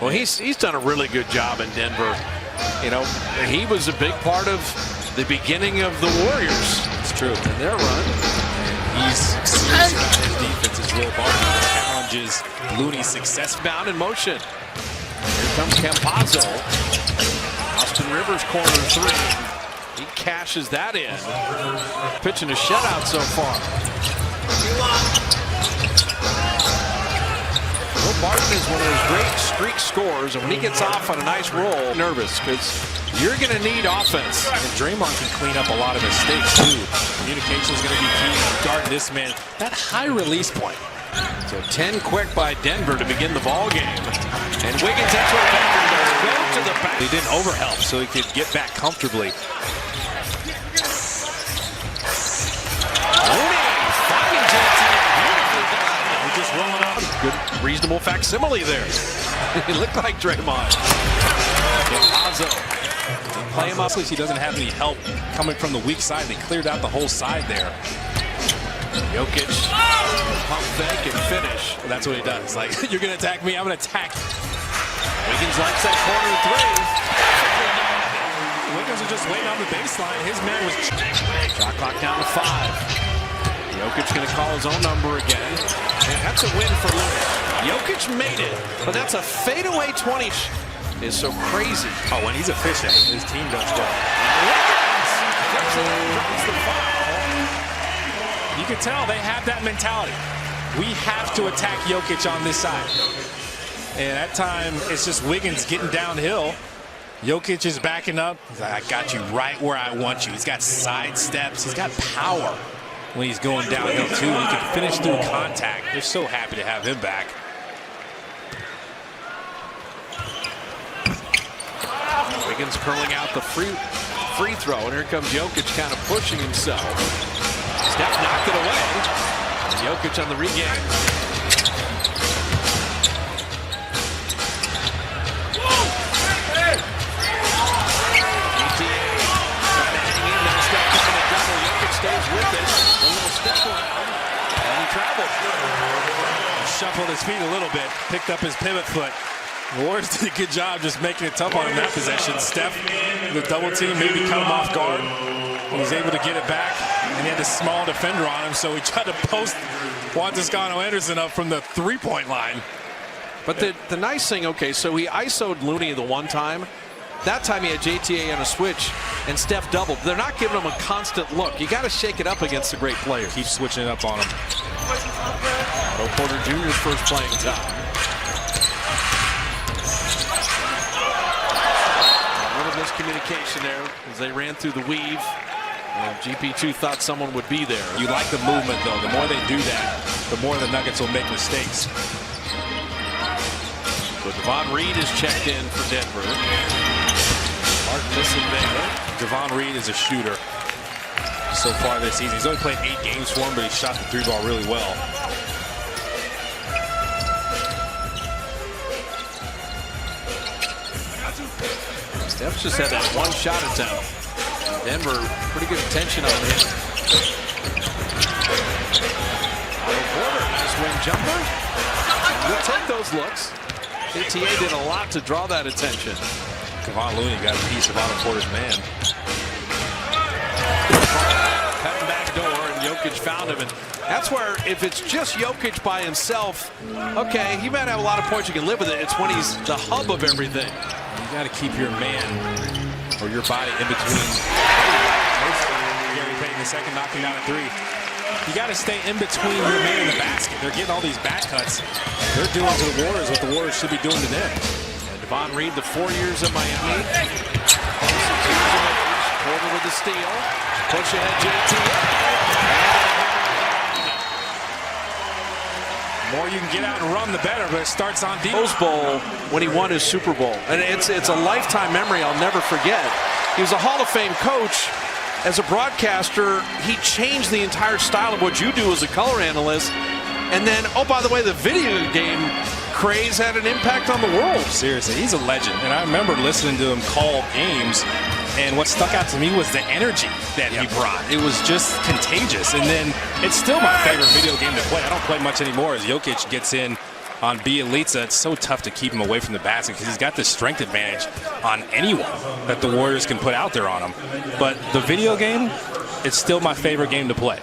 Well, he's done a really good job in Denver. You know, he was a big part of the beginning of the Warriors. It's true. And their run. And he's serious about his defense as Will Barton challenges Looney's success. Bound in motion. Here comes Campazzo. Austin Rivers corner three. He cashes that in. Pitching a shutout so far. Will Barton is one of those great streak scorers, and when he gets off on a nice roll, nervous because you're going to need offense. And Draymond can clean up a lot of mistakes too. Communication is going to be key to guarding this man. That high release point. So 10 quick by Denver to begin the ball game. And Wiggins, that's where Denver goes. Go to the back. He didn't overhelp, so he could get back comfortably. Just rolling out. Good, reasonable facsimile there. He looked like Draymond. Campazzo. Play him up. He doesn't have any help coming from the weak side. They cleared out the whole side there. Jokic, pump fake and finish. Well, that's what he does. Like, you're going to attack me, I'm going to attack. Wiggins likes that corner three. Wiggins was just waiting on the baseline. His man was... Shot clock down to 5. Jokic going to call his own number again. And that's a win for Looney. Jokic made it, but that's a fadeaway 20. Is so crazy. Oh, when he's efficient, his team does well. You can tell they have that mentality. We have to attack Jokic on this side. And at time, it's just Wiggins getting downhill. Jokic is backing up. He's like, I got you right where I want you. He's got side steps. He's got power when he's going downhill, too. He can finish through contact. They're so happy to have him back. Wiggins curling out the free throw, and here comes Jokic kind of pushing himself. Steph knocked it away. And Jokic on the regain. QTR batting in, now Steph coming a double. Jokic stays with it. A little step around, and he traveled. Shuffled his feet a little bit, picked up his pivot foot. The Warriors did a good job just making it tough on him that possession. Steph, the double team, maybe cut him off guard. He was able to get it back, and he had a small defender on him, so he tried to post Juan Toscano-Anderson up from the three-point line. But the nice thing, okay, so he ISO'd Looney the one time. That time he had JTA on a switch, and Steph doubled. They're not giving him a constant look. You got to shake it up against a great player. Keep switching it up on him. Otto Porter Jr.'s first playing time. Miscommunication there as they ran through the weave. GP2 thought someone would be there. You like the movement, though. The more they do that, the more the Nuggets will make mistakes. So Devon Reed is checked in for Denver. Martin missing there. Devon Reed is a shooter so far this season. He's only played 8 games for him, but he shot the 3-ball really well. Steph's just had that one shot attempt. Denver, pretty good attention on him. Otto Porter, nice wing jumper. We'll take those looks. JTA did a lot to draw that attention. Kevon Looney got a piece of Otto Porter's man. Cutting back door, and Jokic found him. And that's where, if it's just Jokic by himself, okay, he might have a lot of points, you can live with it. It's when he's the hub of everything. You got to keep your man or your body in between. Gary Payton II knocking down a 3. You got to stay in between your man and the basket. They're getting all these back cuts. They're doing to the Warriors what the Warriors should be doing to them. And Devon Reed, the 4 years at Miami. Porter with the steal. Push ahead, JT. The more you can get out and run, the better, but it starts on deep. Rose Bowl when he won his Super Bowl. And it's a lifetime memory I'll never forget. He was a Hall of Fame coach. As a broadcaster, he changed the entire style of what you do as a color analyst. And then, oh, by the way, the video game craze had an impact on the world. Seriously, he's a legend. And I remember listening to him call games, and what stuck out to me was the energy that he brought. It was just contagious. And then it's still my favorite video game to play. I don't play much anymore as Jokic gets in on Bielitsa, it's so tough to keep him away from the basket because he's got this strength advantage on anyone that the Warriors can put out there on him. But the video game, it's still my favorite game to play.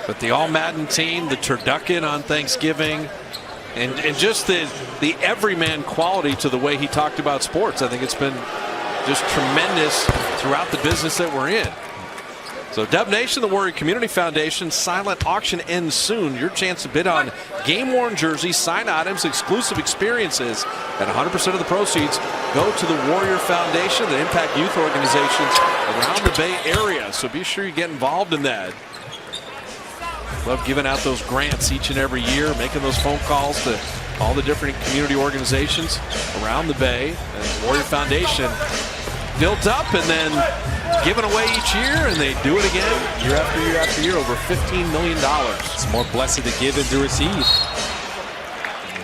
But the All-Madden team, the turducken on Thanksgiving, and just the everyman quality to the way he talked about sports, I think it's been just tremendous throughout the business that we're in. So Dub Nation, the Warrior Community Foundation, silent auction ends soon. Your chance to bid on game-worn jerseys, signed items, exclusive experiences, and 100% of the proceeds go to the Warrior Foundation that impact youth organizations around the Bay Area. So be sure you get involved in that. Love giving out those grants each and every year, making those phone calls to all the different community organizations around the Bay. And the Warrior Foundation built up and then given away each year, and they do it again year after year after year, over $15 million. It's more blessed to give than to receive.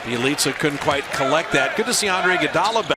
Bielitsa couldn't quite collect that. Good to see Andre Iguodala back.